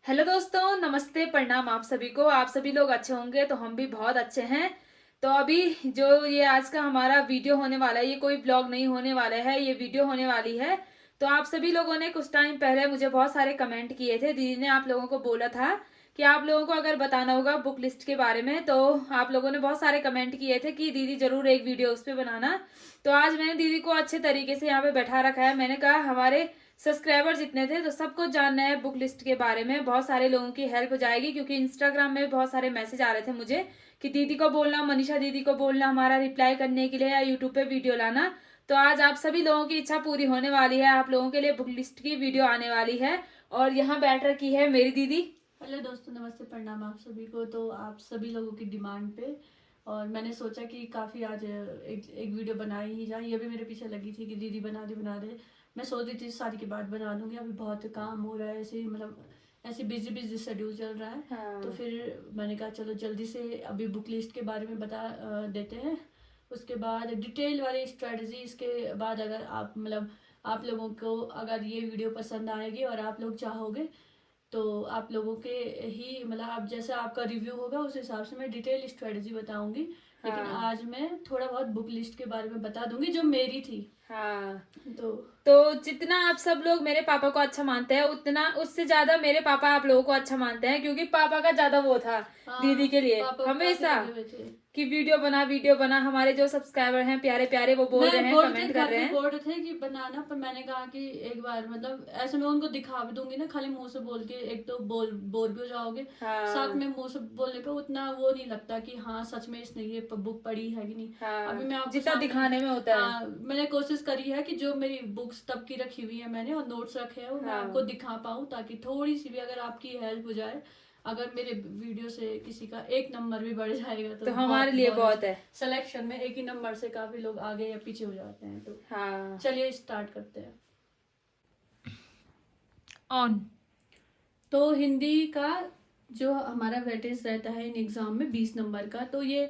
Hello दोस्तों, नमस्ते, प्रणाम आप सभी को। आप सभी लोग अच्छे होंगे तो हम भी बहुत अच्छे हैं। तो अभी जो ये आज का हमारा वीडियो होने वाला है, ये कोई ब्लॉग नहीं होने वाला है, ये वीडियो होने वाली है। तो आप सभी लोगों ने कुछ टाइम पहले मुझे बहुत सारे कमेंट किए थे। दीदी ने आप लोगों को बोला था कि आप लोगों को अगर बताना होगा बुक लिस्ट के बारे में, तो आप लोगों ने बहुत सारे कमेंट किए थे कि दीदी जरूर एक वीडियो उस पर बनाना। तो आज मैंने दीदी को अच्छे तरीके से यहाँ पे बैठा रखा है। मैंने कहा हमारे सब्सक्राइबर जितने थे तो सबको जानना है बुक लिस्ट के बारे में, बहुत सारे लोगों की हेल्प हो जाएगी। क्योंकि इंस्टाग्राम में बहुत सारे मैसेज आ रहे थे मुझे कि दीदी को बोलना, मनीषा दीदी को बोलना हमारा रिप्लाई करने के लिए, या यूट्यूब पे वीडियो लाना। तो आज आप सभी लोगों की इच्छा पूरी होने वाली है, आप लोगों के लिए बुक लिस्ट की वीडियो आने वाली है। और यहाँ बैठ रखी है मेरी दीदी। हेलो दोस्तों, नमस्ते, प्रणाम आप सभी को। तो आप सभी लोगों की डिमांड पे और मैंने सोचा कि काफ़ी आज एक वीडियो बनाई ही जाए। ये भी मेरे पीछे लगी थी कि दीदी बना दे। मैं सोच रही थी शादी के बाद बना लूँगी, अभी बहुत काम हो रहा है, ऐसे ही मतलब ऐसे बिजी शेड्यूल चल रहा है। हाँ। तो फिर मैंने कहा चलो जल्दी से अभी बुक लिस्ट के बारे में बता देते हैं। उसके बाद डिटेल वाली स्ट्रेटजी, इसके बाद अगर आप मतलब आप लोगों को अगर ये वीडियो पसंद आएगी और आप लोग चाहोगे तो आप लोगों के ही मतलब आप जैसा आपका रिव्यू होगा उस हिसाब से मैं डिटेल स्ट्रेटजी बताऊंगी। लेकिन हाँ। आज मैं थोड़ा बहुत बुक लिस्ट के बारे में बता दूंगी जो मेरी थी। हाँ। तो तो जितना आप सब लोग मेरे पापा को अच्छा मानते हैं, उतना उससे ज्यादा मेरे पापा आप लोगों को अच्छा मानते हैं। क्योंकि पापा का ज्यादा वो था हाँ, दीदी के लिए पापा काफी हमेशा लगे हुए थे। कि वीडियो बना, वीडियो बना। हमारे जो सब्सक्राइबर हैं प्यारे प्यारे, वो बोल रहे मैं हैं, बोल रहे कमेंट थे, कर घर रहे पे हैं। बोल रहे थे कि बनाना, पर मैंने कहा कि एक बार मतलब ऐसे मैं उनको दिखा भी दूंगी ना, खाली मुंह से बोल के एक तो बोर भी हो जाओगे। साथ हाँ। में मुंह से बोलने पे उतना वो नहीं लगता कि हाँ सच में इसने ये बुक पढ़ी है कि नहीं। अभी हाँ, मैं आपको जितना सामने, दिखाने में होता है। हाँ मैंने कोशिश करी है कि जो मेरी बुक्स तब की रखी हुई है मैंने और नोट्स रखे हैं वो मैं आपको हाँ। दिखा पाऊँ, ताकि थोड़ी सी भी अगर आपकी हेल्प हो जाए। अगर मेरे वीडियो से किसी का एक नंबर भी बढ़ जाएगा तो तो हमारे बहुत लिए बहुत बहुत अच्छा। है। सिलेक्शन में एक ही नंबर से काफी लोग आगे या पीछे हो जाते हैं। तो हाँ। चलिए स्टार्ट करते हैं। ऑन। तो हिंदी का जो हमारा वेटेज रहता है इन एग्जाम में 20 नंबर का, तो ये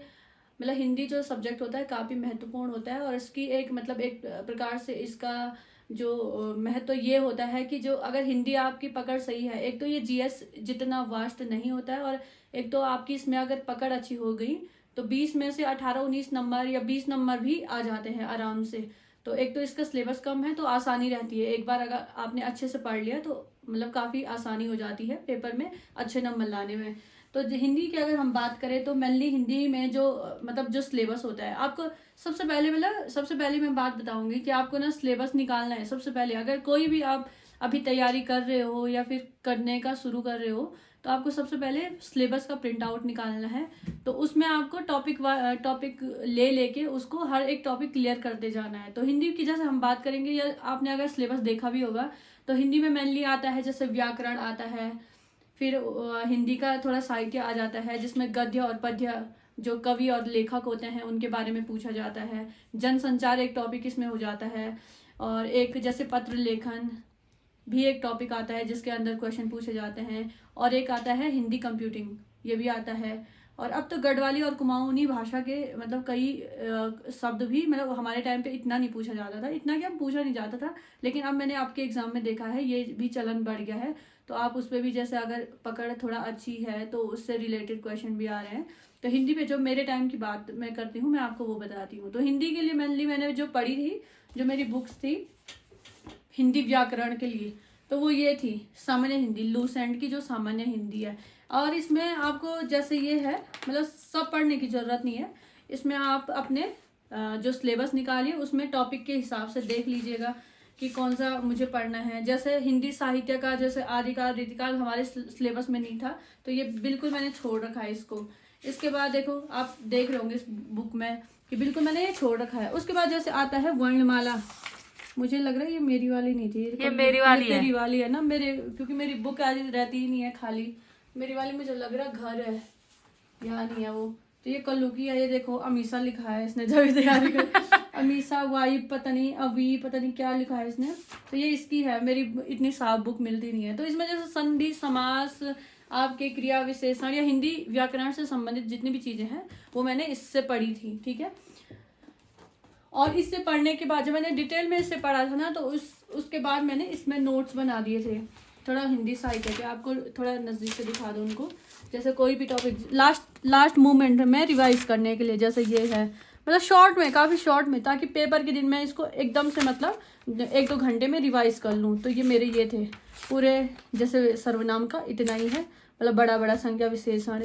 मतलब हिंदी जो सब्जेक्ट होता है काफ़ी महत्वपूर्ण होता है। और इसकी एक मतलब एक प्रकार से इसका जो महत्व ये होता है कि जो अगर हिंदी आपकी पकड़ सही है, एक तो ये जीएस जितना वास्ट नहीं होता है, और एक तो आपकी इसमें अगर पकड़ अच्छी हो गई तो 20 में से 18-19 नंबर या 20 नंबर भी आ जाते हैं आराम से। तो एक तो इसका सिलेबस कम है तो आसानी रहती है, एक बार अगर आपने अच्छे से पढ़ लिया तो मतलब काफ़ी आसानी हो जाती है पेपर में अच्छे नंबर लाने में। तो हिंदी की अगर हम बात करें तो मेनली हिंदी में जो मतलब जो सिलेबस होता है आपको सबसे पहले मैं बात बताऊंगी कि आपको ना सिलेबस निकालना है। सबसे पहले अगर कोई भी आप अभी तैयारी कर रहे हो या फिर करने का शुरू कर रहे हो तो आपको सबसे पहले सिलेबस का प्रिंट आउट निकालना है। तो उसमें आपको टॉपिक ले लेके उसको हर एक टॉपिक क्लियर करते जाना है। तो हिंदी की जैसे हम बात करेंगे, या आपने अगर सिलेबस देखा भी होगा तो हिंदी में मेनली आता है जैसे व्याकरण आता है, फिर हिंदी का थोड़ा साहित्य आ जाता है जिसमें गद्य और पद्य जो कवि और लेखक होते हैं उनके बारे में पूछा जाता है। जनसंचार एक टॉपिक इसमें हो जाता है, और एक जैसे पत्र लेखन भी एक टॉपिक आता है जिसके अंदर क्वेश्चन पूछे जाते हैं। और एक आता है हिंदी कंप्यूटिंग, ये भी आता है। और अब तो गढ़वाली और कुमाऊनी भाषा के मतलब कई शब्द भी मतलब हमारे टाइम पे इतना नहीं पूछा जाता था, इतना क्या पूछा नहीं जाता था, लेकिन अब मैंने आपके एग्जाम में देखा है ये भी चलन बढ़ गया है। तो आप उस पर भी जैसे अगर पकड़ थोड़ा अच्छी है तो उससे रिलेटेड क्वेश्चन भी आ रहे हैं। तो हिंदी पे जो मेरे टाइम की बात मैं करती हूँ, मैं आपको वो बताती हूँ। तो हिंदी के लिए मेनली मैंने जो पढ़ी थी, जो मेरी बुक्स थी हिंदी व्याकरण के लिए, तो वो ये थी सामान्य हिंदी, लूसेंट की जो सामान्य हिंदी है। और इसमें आपको जैसे ये है मतलब सब पढ़ने की ज़रूरत नहीं है। इसमें आप अपने जो सिलेबस निकालिए उसमें टॉपिक के हिसाब से देख लीजिएगा कि कौन सा मुझे पढ़ना है। जैसे हिंदी साहित्य का जैसे आदिकाल रीतिकाल हमारे सिलेबस में नहीं था, तो ये बिल्कुल मैंने छोड़ रखा है इसको। इसके बाद देखो आप देख रहे होंगे इस बुक में कि बिल्कुल मैंने ये छोड़ रखा है। उसके बाद जैसे आता है वर्णमाला, मुझे लग रहा है ये मेरी वाली नहीं थी, ये मेरी वाली है। तेरी वाली है ना मेरे, क्योंकि मेरी बुक आज रहती ही नहीं है खाली। मेरी वाली मुझे लग रहा घर है, यहाँ नहीं है वो। तो ये कल्लू की है, ये देखो अमीषा लिखा है इसने जब तैयारी कर अमीषा वाई पता नहीं अवी पता नहीं क्या लिखा है इसने। तो ये इसकी है, मेरी इतनी साफ बुक मिलती नहीं है। तो इसमें जैसे संधि समास, आपके क्रिया विशेषण या हिंदी व्याकरण से संबंधित जितनी भी चीजें हैं वो मैंने इससे पढ़ी थी, ठीक है। और इससे पढ़ने के बाद जब मैंने डिटेल में इससे पढ़ा था ना, तो उसके बाद मैंने इसमें नोट्स बना दिए थे थोड़ा हिंदी साहित्य के, आपको थोड़ा नज़दीक से दिखा दूँ उनको। जैसे कोई भी टॉपिक लास्ट मोमेंट में रिवाइज करने के लिए, जैसे ये है, मतलब शॉर्ट में, काफ़ी शॉर्ट में, ताकि पेपर के दिन मैं इसको एकदम से मतलब 1-2 घंटे में रिवाइज कर लूँ। तो ये मेरे ये थे पूरे, जैसे सर्वनाम का इतना ही है, मतलब बड़ा बड़ा संख्या विशेषण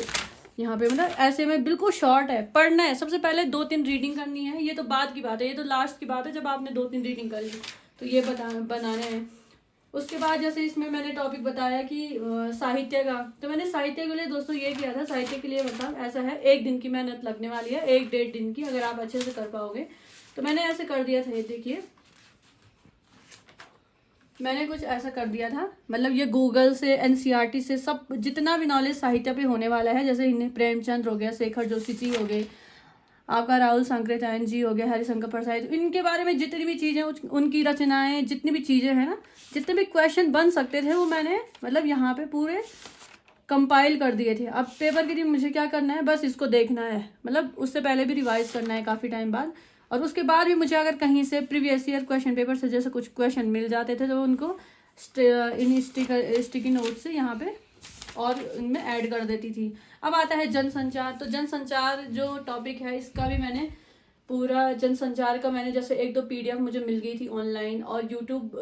यहाँ पे, मतलब ऐसे में बिल्कुल शॉर्ट है। पढ़ना है, सबसे पहले 2-3 रीडिंग करनी है, ये तो बाद की बात है, ये तो लास्ट की बात है जब आपने 2-3 रीडिंग कर ली, तो ये बनाने हैं। उसके बाद जैसे इसमें मैंने टॉपिक बताया कि साहित्य का, तो मैंने साहित्य के लिए दोस्तों ये किया था, साहित्य के लिए मतलब ऐसा है 1 दिन की मेहनत लगने वाली है, 1-1.5 दिन की, अगर आप अच्छे से कर पाओगे। तो मैंने ऐसे कर दिया था, ये देखिए मैंने कुछ ऐसा कर दिया था, मतलब ये गूगल से, एनसीईआरटी से, सब जितना भी नॉलेज साहित्य पे होने वाला है, जैसे इन्हें प्रेमचंद हो गया, शेखर जोशी जी हो गए, आपका राहुल सांकृत्यायन जी हो गया, हरिशंकर प्रसाद, इनके बारे में जितनी भी चीज़ें, उनकी रचनाएं, जितनी भी चीज़ें हैं ना, जितने भी क्वेश्चन बन सकते थे वो मैंने मतलब यहाँ पे पूरे कंपाइल कर दिए थे। अब पेपर के दिन मुझे क्या करना है, बस इसको देखना है, मतलब उससे पहले भी रिवाइज करना है काफ़ी टाइम बाद, और उसके बाद भी मुझे अगर कहीं से प्रीवियस ईयर क्वेश्चन पेपर से जैसे कुछ क्वेश्चन मिल जाते थे तो उनको इन स्टिकी नोट से यहाँ पे और उनमें ऐड कर देती थी। अब आता है जनसंचार। तो जनसंचार जो टॉपिक है, इसका भी मैंने पूरा जनसंचार का, मैंने जैसे 1-2 PDF मुझे मिल गई थी ऑनलाइन, और यूट्यूब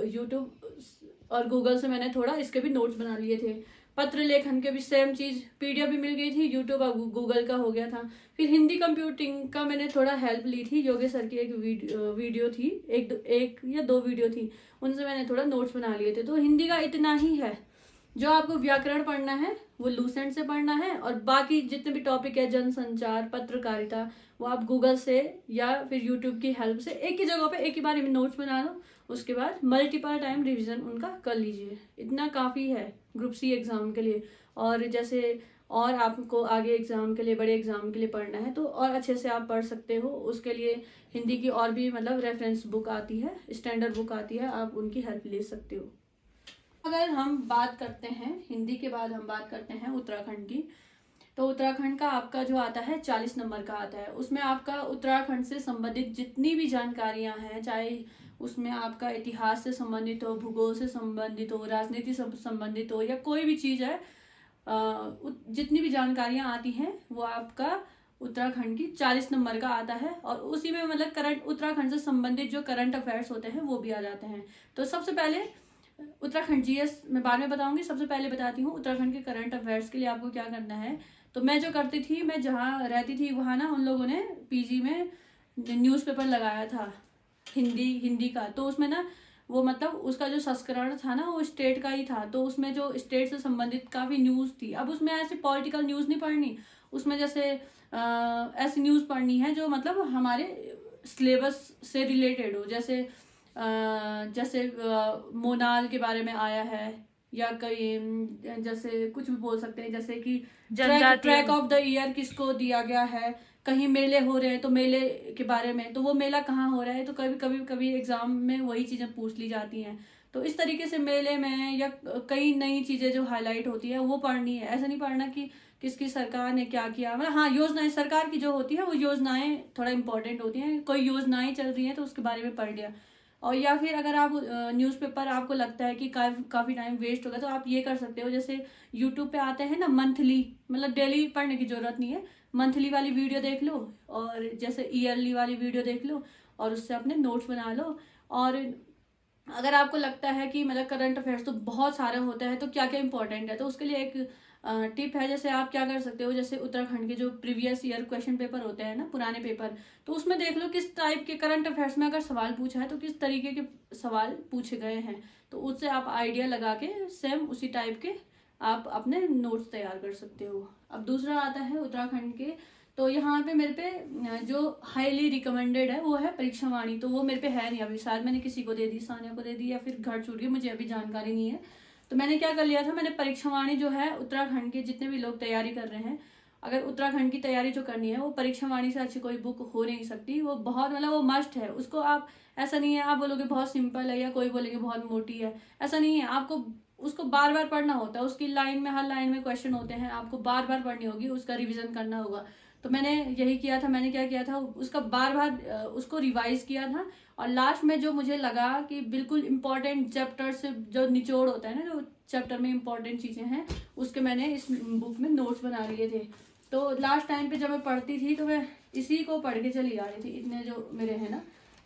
और गूगल से मैंने थोड़ा इसके भी नोट्स बना लिए थे। पत्र लेखन के भी सेम चीज़, PDF भी मिल गई थी, यूट्यूब और गूगल का हो गया था। फिर हिंदी कंप्यूटिंग का मैंने थोड़ा हेल्प ली थी, योगेश सर की एक वीडियो थी, एक या 2 वीडियो थी, उनसे मैंने थोड़ा नोट्स बना लिए थे। तो हिंदी का इतना ही है। जो आपको व्याकरण पढ़ना है वो लूसेंट से पढ़ना है, और बाकी जितने भी टॉपिक है, जनसंचार, पत्रकारिता, वो आप गूगल से या फिर यूट्यूब की हेल्प से एक ही जगह पे एक ही बार में नोट्स बना लो, उसके बाद मल्टीपल टाइम रिवीजन उनका कर लीजिए। इतना काफ़ी है ग्रुप C एग्ज़ाम के लिए। और जैसे और आपको आगे एग्ज़ाम के लिए, बड़े एग्ज़ाम के लिए पढ़ना है तो और अच्छे से आप पढ़ सकते हो। उसके लिए हिंदी की और भी मतलब रेफरेंस बुक आती है, स्टैंडर्ड बुक आती है, आप उनकी हेल्प ले सकते हो। अगर हम बात करते हैं हिंदी के बाद, हम बात करते हैं उत्तराखंड की। तो उत्तराखंड का आपका जो आता है 40 नंबर का आता है। उसमें आपका उत्तराखंड से संबंधित जितनी भी जानकारियां हैं, चाहे उसमें आपका इतिहास से संबंधित हो, भूगोल से संबंधित हो, राजनीति से संबंधित हो, या कोई भी चीज़ है, जितनी भी जानकारियां आती हैं वो आपका उत्तराखंड की 40 नंबर का आता है। और उसी में मतलब करंट, उत्तराखंड से संबंधित जो करंट अफेयर्स होते हैं वो भी आ जाते हैं। तो सबसे पहले उत्तराखंड GS मैं बाद में बताऊंगी, सबसे पहले बताती हूँ उत्तराखंड के करंट अफेयर्स के लिए आपको क्या करना है। तो मैं जो करती थी, मैं जहाँ रहती थी वहाँ ना उन लोगों ने PG में न्यूज़पेपर लगाया था हिंदी का। तो उसमें ना वो मतलब उसका जो संस्करण था ना वो स्टेट का ही था, तो उसमें जो स्टेट से संबंधित काफ़ी न्यूज़ थी। अब उसमें ऐसे पॉलिटिकल न्यूज़ नहीं पढ़नी, उसमें जैसे ऐसी न्यूज़ पढ़नी है जो मतलब हमारे सिलेबस से रिलेटेड हो। जैसे मोनाल के बारे में आया है, या कई जैसे कुछ भी बोल सकते हैं, जैसे कि ट्रैक ऑफ द ईयर किसको दिया गया है, कहीं मेले हो रहे हैं तो मेले के बारे में, तो वो मेला कहाँ हो रहा है, तो कभी एग्जाम में वही चीज़ें पूछ ली जाती हैं। तो इस तरीके से मेले में या कई नई चीज़ें जो हाईलाइट होती है वो पढ़नी है। ऐसा नहीं पढ़ना कि किसकी सरकार ने क्या किया, मतलब हाँ योजनाएं सरकार की जो होती है वो योजनाएं थोड़ा इंपॉर्टेंट होती हैं, कोई योजनाएं चल रही हैं तो उसके बारे में पढ़ लिया। और या फिर अगर आप न्यूज़पेपर आपको लगता है कि काफ़ी टाइम वेस्ट होगा, तो आप ये कर सकते हो, जैसे यूट्यूब पे आते हैं ना मंथली, मतलब डेली पढ़ने की ज़रूरत नहीं है, मंथली वाली वीडियो देख लो, और जैसे ईयरली वाली वीडियो देख लो, और उससे अपने नोट्स बना लो। और अगर आपको लगता है कि मतलब करंट अफेयर्स तो बहुत सारे होते हैं तो क्या क्या इंपॉर्टेंट है, तो उसके लिए एक टिप है। जैसे आप क्या कर सकते हो, जैसे उत्तराखंड के जो प्रीवियस ईयर क्वेश्चन पेपर होते हैं ना, पुराने पेपर, तो उसमें देख लो किस टाइप के करंट अफेयर्स में अगर सवाल पूछा है तो किस तरीके के सवाल पूछे गए हैं, तो उससे आप आइडिया लगा के सेम उसी टाइप के आप अपने नोट्स तैयार कर सकते हो। अब दूसरा आता है उत्तराखंड के, तो यहाँ पे मेरे पे जो हाईली रिकमेंडेड है वो है परीक्षा वाणी। तो वो मेरे पे है नहीं अभी, शायद मैंने किसी को दे दी, सानिया को दे दी, या फिर घर छूट गई, मुझे अभी जानकारी नहीं है। तो मैंने क्या कर लिया था, मैंने परीक्षा वाणी जो है उत्तराखंड के जितने भी लोग तैयारी कर रहे हैं, अगर उत्तराखंड की तैयारी जो करनी है वो परीक्षा वाणी से अच्छी कोई बुक हो नहीं सकती। वो बहुत मतलब वो मस्ट है, उसको आप ऐसा नहीं है आप बोलोगे बहुत सिंपल है या कोई बोलेगे बहुत मोटी है, ऐसा नहीं है। आपको उसको बार बार पढ़ना होता है, उसकी लाइन में, हर लाइन में क्वेश्चन होते हैं, आपको बार बार पढ़नी होगी, उसका रिविजन करना होगा। तो मैंने यही किया था। मैंने क्या किया था, उसका बार बार उसको रिवाइज किया था, और लास्ट में जो मुझे लगा कि बिल्कुल इम्पोर्टेंट चैप्टर से जो निचोड़ होता है ना, जो चैप्टर में इम्पोर्टेंट चीज़ें हैं, उसके मैंने इस बुक में नोट्स बना लिए थे। तो लास्ट टाइम पे जब मैं पढ़ती थी तो मैं इसी को पढ़ के चली आ रही थी। इतने जो मेरे हैं ना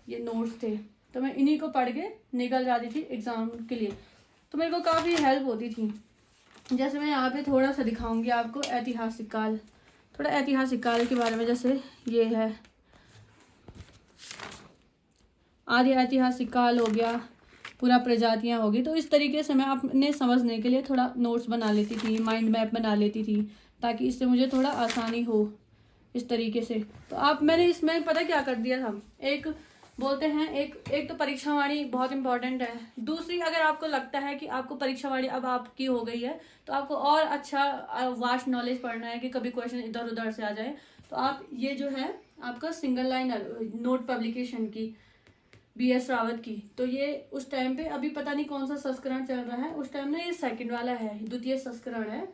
ये नोट्स थे, तो मैं इन्हीं को पढ़ के निकल जाती थी एग्ज़ाम के लिए, तो मेरे को काफ़ी हेल्प होती थी। जैसे मैं यहाँ पे थोड़ा सा दिखाऊंगी आपको ऐतिहासिक काल, थोड़ा ऐतिहासिक काल के बारे में। जैसे ये है आदि ऐतिहासिक काल हो गया, पूरा प्रजातियाँ होगी। तो इस तरीके से मैं अपने समझने के लिए थोड़ा नोट्स बना लेती थी, माइंड मैप बना लेती थी, ताकि इससे मुझे थोड़ा आसानी हो इस तरीके से। तो आप मैंने इसमें पता क्या कर दिया था, एक बोलते हैं एक तो परीक्षा वाणी बहुत इंपॉर्टेंट है। दूसरी, अगर आपको लगता है कि आपको परीक्षा वाणी अब आपकी हो गई है, तो आपको और अच्छा वास्ट नॉलेज पढ़ना है कि कभी क्वेश्चन इधर उधर से आ जाए, तो आप ये जो है आपका सिंगल लाइन नोट पब्लिकेशन की BS रावत की, तो ये उस टाइम पे अभी पता नहीं कौन सा संस्करण चल रहा है, उस टाइम ना ये सेकंड वाला है, द्वितीय संस्करण है,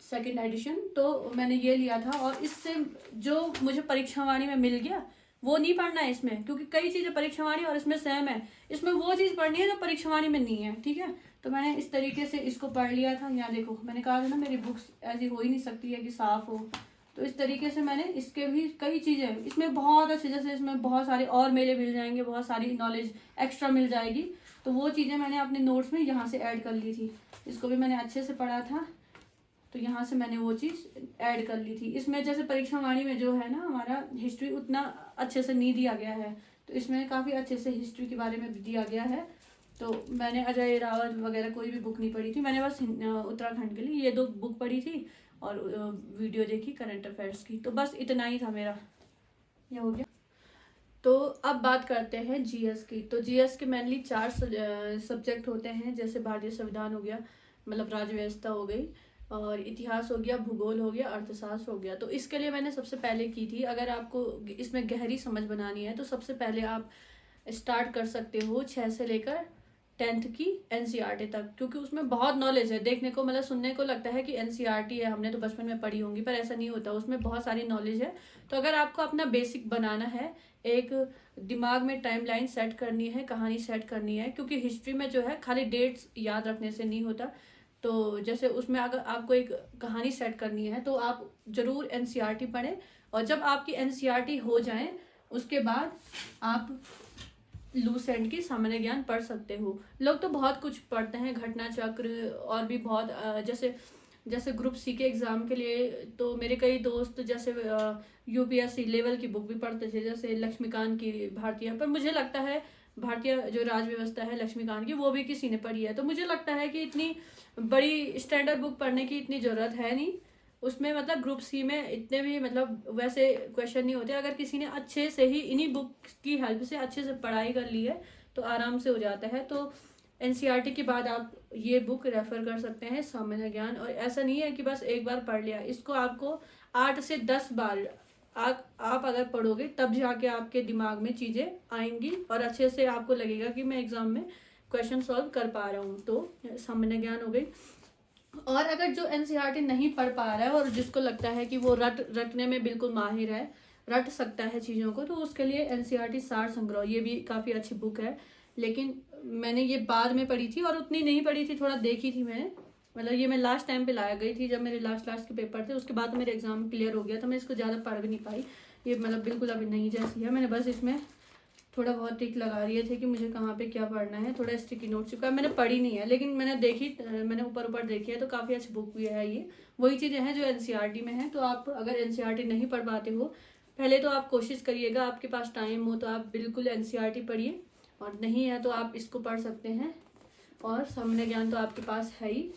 सेकंड एडिशन। तो मैंने ये लिया था, और इससे जो मुझे परीक्षा वाणी में मिल गया वो नहीं पढ़ना है इसमें, क्योंकि कई चीज़ें परीक्षा वाणी और इसमें सेम है। इसमें वो चीज़ पढ़नी है जो परीक्षा वाणी में नहीं है, ठीक है। तो मैंने इस तरीके से इसको पढ़ लिया था। यहाँ देखो, मैंने कहा था ना मेरी बुक्स ऐसी हो ही नहीं सकती है कि साफ हो, तो इस तरीके से मैंने इसके भी कई चीज़ें इसमें बहुत अच्छे, जैसे इसमें बहुत सारे और मेले मिल जाएंगे, बहुत सारी नॉलेज एक्स्ट्रा मिल जाएगी, तो वो चीज़ें मैंने अपने नोट्स में यहाँ से ऐड कर ली थी। इसको भी मैंने अच्छे से पढ़ा था, तो यहाँ से मैंने वो चीज़ ऐड कर ली थी। इसमें जैसे परीक्षा वाणी में जो है ना हमारा हिस्ट्री उतना अच्छे से नहीं दिया गया है, तो इसमें काफ़ी अच्छे से हिस्ट्री के बारे में दिया गया है। तो मैंने अजय रावत वगैरह कोई भी बुक नहीं पढ़ी थी, मैंने बस उत्तराखंड के लिए ये 2 बुक पढ़ी थी, और वीडियो देखी करंट अफेयर्स की। तो बस इतना ही था मेरा, ये हो गया। तो अब बात करते हैं GS की। तो GS के मेनली 4 सब्जेक्ट होते हैं, जैसे भारतीय संविधान हो गया, मतलब राज्य व्यवस्था हो गई, और इतिहास हो गया, भूगोल हो गया, अर्थशास्त्र हो गया। तो इसके लिए मैंने सबसे पहले की थी, अगर आपको इसमें गहरी समझ बनानी है तो सबसे पहले आप स्टार्ट कर सकते हो 6 से लेकर 10th की NCERT तक, क्योंकि उसमें बहुत नॉलेज है। देखने को मतलब सुनने को लगता है कि NCERT है, हमने तो बचपन में पढ़ी होंगी, पर ऐसा नहीं होता, उसमें बहुत सारी नॉलेज है। तो अगर आपको अपना बेसिक बनाना है, एक दिमाग में टाइमलाइन सेट करनी है, कहानी सेट करनी है, क्योंकि हिस्ट्री में जो है खाली डेट्स याद रखने से नहीं होता। तो जैसे उसमें अगर आपको एक कहानी सेट करनी है तो आप ज़रूर NCERT पढ़ें, और जब आपकी NCERT हो जाए उसके बाद आप लूसेंट की सामान्य ज्ञान पढ़ सकते हो। लोग तो बहुत कुछ पढ़ते हैं, घटना चक्र और भी बहुत, जैसे ग्रुप C के एग्ज़ाम के लिए तो मेरे कई दोस्त जैसे UPSC लेवल की बुक भी पढ़ते थे, जैसे लक्ष्मीकांत की भारतीय। पर मुझे लगता है भारतीय जो राज व्यवस्था है लक्ष्मीकांत की, वो भी किसी ने पढ़ी है, तो मुझे लगता है कि इतनी बड़ी स्टैंडर्ड बुक पढ़ने की इतनी ज़रूरत है नहीं उसमें। मतलब ग्रुप C में इतने भी मतलब वैसे क्वेश्चन नहीं होते, अगर किसी ने अच्छे से ही इन्हीं बुक की हेल्प से अच्छे से पढ़ाई कर ली है तो आराम से हो जाता है। तो NCERT के बाद आप ये बुक रेफर कर सकते हैं, सामान्य ज्ञान। और ऐसा नहीं है कि बस एक बार पढ़ लिया, इसको आपको 8 से 10 बार आप अगर पढ़ोगे तब जाके आपके दिमाग में चीज़ें आएंगी, और अच्छे से आपको लगेगा कि मैं एग्ज़ाम में क्वेश्चन सॉल्व कर पा रहा हूँ। तो सामान्य ज्ञान हो गई। और अगर जो NCERT नहीं पढ़ पा रहा है और जिसको लगता है कि वो रटने में बिल्कुल माहिर है, रट सकता है चीज़ों को, तो उसके लिए NCERT सार संग्रह, ये भी काफ़ी अच्छी बुक है। लेकिन मैंने ये बाद में पढ़ी थी और उतनी नहीं पढ़ी थी, थोड़ा देखी थी मैंने, मतलब ये मैं लास्ट टाइम पे लाया गई थी जब मेरे लास्ट के पेपर थे, उसके बाद तो मेरे एग्जाम क्लियर हो गया, तो मैं इसको ज़्यादा पढ़ भी नहीं पाई। ये मतलब बिल्कुल अभी नहीं जैसी है, मैंने बस इसमें थोड़ा बहुत टिक लगा रही थे कि मुझे कहाँ पे क्या पढ़ना है, थोड़ा स्टिकी नोट चिपका, मैंने पढ़ी नहीं है लेकिन मैंने देखी, मैंने ऊपर देखी है, तो काफ़ी अच्छी बुक भी है ये। वही चीज़ें हैं जो NCERT में है। तो आप अगर NCERT नहीं पढ़ पाते हो, पहले तो आप कोशिश करिएगा, आपके पास टाइम हो तो आप बिल्कुल NCERT पढ़िए, और नहीं है तो आप इसको पढ़ सकते हैं। और सामान्य ज्ञान तो आपके पास है ही,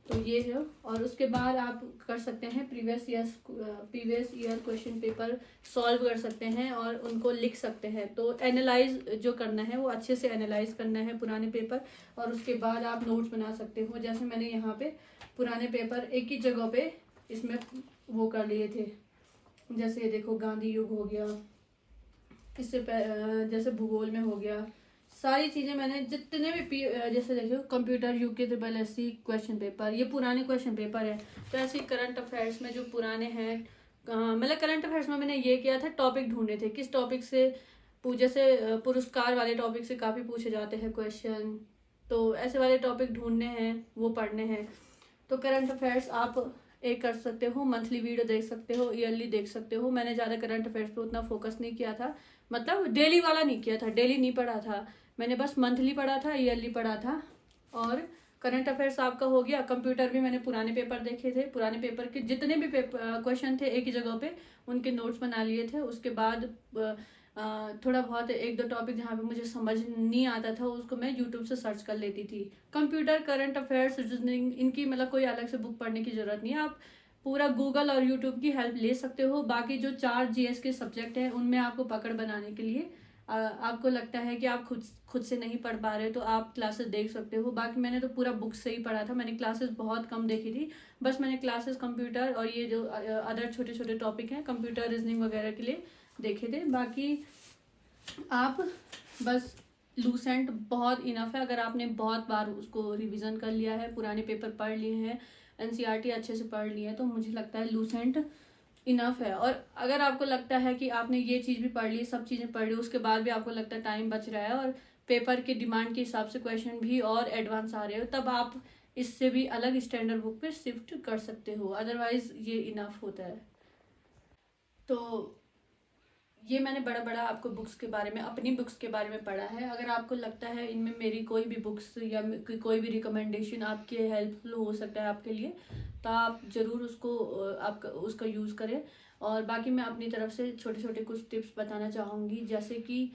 तो ये है। और उसके बाद आप कर सकते हैं previous year question paper solve कर सकते हैं और उनको लिख सकते हैं। तो एनालाइज जो करना है वो अच्छे से एनालाइज करना है पुराने पेपर, और उसके बाद आप नोट्स बना सकते हो। जैसे मैंने यहाँ पे पुराने पेपर एक ही जगह पे इसमें वो कर लिए थे, जैसे ये देखो गांधी युग हो गया, इससे जैसे भूगोल में हो गया, सारी चीज़ें मैंने जितने भी जैसे देखो कंप्यूटर युग के SSC क्वेश्चन पेपर, ये पुराने क्वेश्चन पेपर है। तो ऐसे करंट अफेयर्स में जो पुराने हैं मतलब करंट अफेयर्स में मैंने ये किया था, टॉपिक ढूंढे थे किस टॉपिक से जैसे पुरस्कार वाले टॉपिक से काफ़ी पूछे जाते हैं क्वेश्चन, तो ऐसे वाले टॉपिक ढूंढने हैं, वो पढ़ने हैं। तो करंट अफेयर्स आप एक कर सकते हो, मंथली वीडियो देख सकते हो, ईयरली देख सकते हो। मैंने ज़्यादा करंट अफेयर्स पे उतना फोकस नहीं किया था, मतलब डेली वाला नहीं किया था, डेली नहीं पढ़ा था मैंने, बस मंथली पढ़ा था, ईयरली पढ़ा था। और करंट अफेयर्स आपका हो गया। कंप्यूटर भी मैंने पुराने पेपर देखे थे, पुराने पेपर के जितने भी क्वेश्चन थे एक ही जगह पे उनके नोट्स बना लिए थे। उसके बाद थोड़ा बहुत एक दो टॉपिक जहाँ पे मुझे समझ नहीं आता था उसको मैं यूट्यूब से सर्च कर लेती थी। कंप्यूटर, करंट अफेयर्स, रीजनिंग, इनकी मतलब कोई अलग से बुक पढ़ने की जरूरत नहीं है, आप पूरा गूगल और यूट्यूब की हेल्प ले सकते हो। बाकी जो 4 जीएस के सब्जेक्ट हैं उनमें आपको पकड़ बनाने के लिए आपको लगता है कि आप खुद से नहीं पढ़ पा रहे तो आप क्लासेस देख सकते हो। बाकी मैंने तो पूरा बुक से ही पढ़ा था, मैंने क्लासेस बहुत कम देखी थी। बस मैंने क्लासेस कंप्यूटर और ये जो अदर छोटे छोटे टॉपिक हैं कंप्यूटर, रीजनिंग वगैरह के लिए देखे थे। बाकी आप बस लूसेंट बहुत इनफ है। अगर आपने बहुत बार उसको रिवीजन कर लिया है, पुराने पेपर पढ़ लिए हैं, एनसीईआरटी अच्छे से पढ़ ली है, तो मुझे लगता है लूसेंट इनफ है। और अगर आपको लगता है कि आपने ये चीज़ भी पढ़ ली, सब चीज़ें पढ़ ली, उसके बाद भी आपको लगता है टाइम बच रहा है और पेपर के डिमांड के हिसाब से क्वेश्चन भी और एडवांस आ रहे हो, तब आप इससे भी अलग स्टैंडर्ड बुक पे शिफ्ट कर सकते हो। अदरवाइज ये इनफ होता है। तो ये मैंने बड़ा बड़ा आपको बुक्स के बारे में, अपनी बुक्स के बारे में पढ़ा है। अगर आपको लगता है इनमें मेरी कोई भी बुक्स या कोई भी रिकमेंडेशन आपके हेल्पफुल हो सकता है आपके लिए, तो आप ज़रूर उसको आपका उसका यूज़ करें। और बाकी मैं अपनी तरफ से छोटे छोटे कुछ टिप्स बताना चाहूँगी, जैसे कि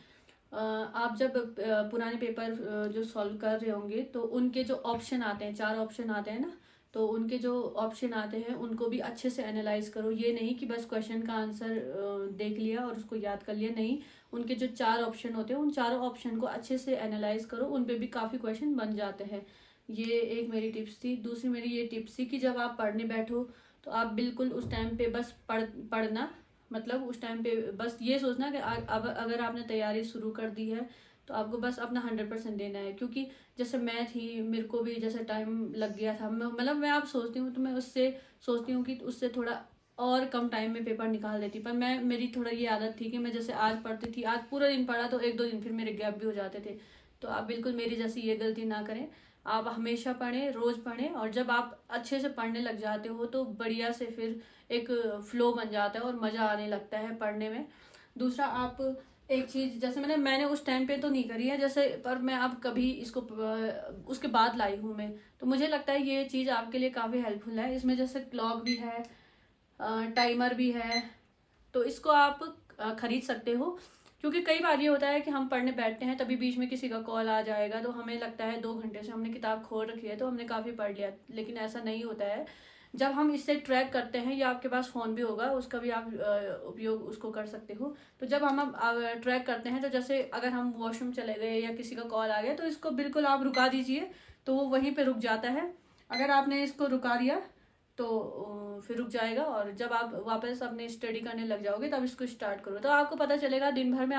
आप जब पुराने पेपर जो सॉल्व कर रहे होंगे तो उनके जो ऑप्शन आते हैं, 4 ऑप्शन आते हैं ना, तो उनके जो ऑप्शन आते हैं उनको भी अच्छे से एनालाइज करो। ये नहीं कि बस क्वेश्चन का आंसर देख लिया और उसको याद कर लिया, नहीं, उनके जो 4 ऑप्शन होते हैं उन चारों ऑप्शन को अच्छे से एनालाइज करो, उन पे भी काफ़ी क्वेश्चन बन जाते हैं। ये एक मेरी टिप्स थी। दूसरी मेरी ये टिप्स थी कि जब आप पढ़ने बैठो तो आप बिल्कुल उस टाइम पे बस पढ़ना, मतलब उस टाइम पे बस ये सोचना कि अब अगर आपने तैयारी शुरू कर दी है तो आपको बस अपना 100% देना है। क्योंकि जैसे मैं थी, मेरे को भी जैसे टाइम लग गया था, मतलब मैं आप सोचती हूँ तो मैं उससे सोचती हूँ कि उससे थोड़ा और कम टाइम में पेपर निकाल लेती, पर मेरी थोड़ा ये आदत थी कि मैं जैसे आज पढ़ती थी, आज पूरा दिन पढ़ा तो 1-2 दिन फिर मेरे गैप भी हो जाते थे। तो आप बिल्कुल मेरी जैसी ये गलती ना करें, आप हमेशा पढ़ें, रोज़ पढ़ें, और जब आप अच्छे से पढ़ने लग जाते हो तो बढ़िया से फिर एक फ्लो बन जाता है और मज़ा आने लगता है पढ़ने में। दूसरा, आप एक चीज़ जैसे मैंने उस टाइम पे तो नहीं करी है जैसे, पर मैं अब कभी इसको उसके बाद लाई हूँ मैं, तो मुझे लगता है ये चीज़ आपके लिए काफ़ी हेल्पफुल है। इसमें जैसे क्लॉक भी है, टाइमर भी है, तो इसको आप खरीद सकते हो। क्योंकि कई बार ये होता है कि हम पढ़ने बैठते हैं तभी बीच में किसी का कॉल आ जाएगा, तो हमें लगता है 2 घंटे से हमने किताब खोल रखी है तो हमने काफ़ी पढ़ लिया, लेकिन ऐसा नहीं होता है। जब हम इससे ट्रैक करते हैं, या आपके पास फ़ोन भी होगा उसका भी आप उपयोग उसको कर सकते हो। तो जब हम ट्रैक करते हैं, तो जैसे अगर हम वॉशरूम चले गए या किसी का कॉल आ गया तो इसको बिल्कुल आप रुका दीजिए, तो वो वहीं पे रुक जाता है। अगर आपने इसको रुका दिया तो फिर रुक जाएगा, और जब आप वापस अपने स्टडी करने लग जाओगे तब इसको स्टार्ट करो, तो आपको पता चलेगा दिन भर में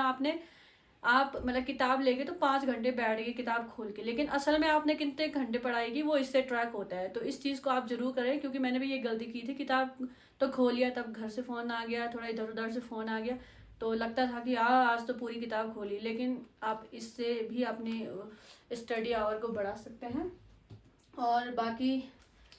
आप मतलब किताब लेके तो 5 घंटे बैठ गए किताब खोल के, लेकिन असल में आपने कितने घंटे पढ़ाई की वो इससे ट्रैक होता है। तो इस चीज़ को आप जरूर करें, क्योंकि मैंने भी ये गलती की थी, किताब तो खोल लिया, तब घर से फ़ोन आ गया, थोड़ा इधर उधर से फ़ोन आ गया, तो लगता था कि आज तो पूरी किताब खोली, लेकिन आप इससे भी अपने स्टडी आवर को बढ़ा सकते हैं। और बाकी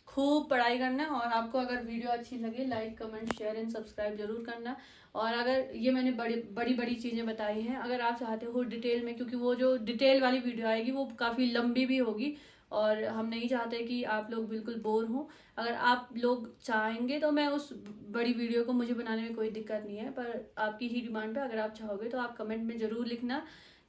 खूब पढ़ाई करना, और आपको अगर वीडियो अच्छी लगे like, comment, share and subscribe जरूर करना। और अगर ये मैंने बड़ी बड़ी चीज़ें बताई हैं, अगर आप चाहते हो डिटेल में, क्योंकि वो जो डिटेल वाली वीडियो आएगी वो काफ़ी लंबी भी होगी और हम नहीं चाहते कि आप लोग बिल्कुल बोर हों। अगर आप लोग चाहेंगे तो मैं उस बड़ी वीडियो को मुझे बनाने में कोई दिक्कत नहीं है, पर आपकी ही डिमांड पे अगर आप चाहोगे तो आप कमेंट में ज़रूर लिखना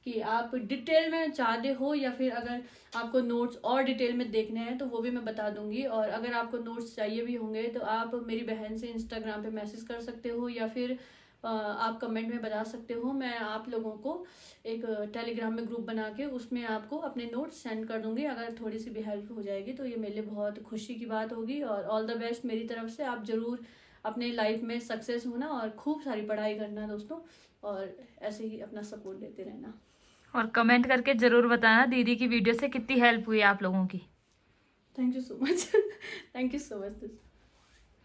कि आप डिटेल में चाहते हो, या फिर अगर आपको नोट्स और डिटेल में देखने हैं तो वो भी मैं बता दूंगी। और अगर आपको नोट्स चाहिए भी होंगे तो आप मेरी बहन से इंस्टाग्राम पे मैसेज कर सकते हो, या फिर आप कमेंट में बता सकते हो। मैं आप लोगों को एक टेलीग्राम में ग्रुप बना के उसमें आपको अपने नोट्स सेंड कर दूंगी। अगर थोड़ी सी भी हेल्प हो जाएगी तो ये मेरे लिए बहुत खुशी की बात होगी। और ऑल द बेस्ट मेरी तरफ से, आप ज़रूर अपने लाइफ में सक्सेस होना और खूब सारी पढ़ाई करना दोस्तों, और ऐसे ही अपना सपोर्ट देते रहना। और कमेंट करके जरूर बताना दीदी की वीडियो से कितनी हेल्प हुई आप लोगों की। Thank you so much. Thank you so much.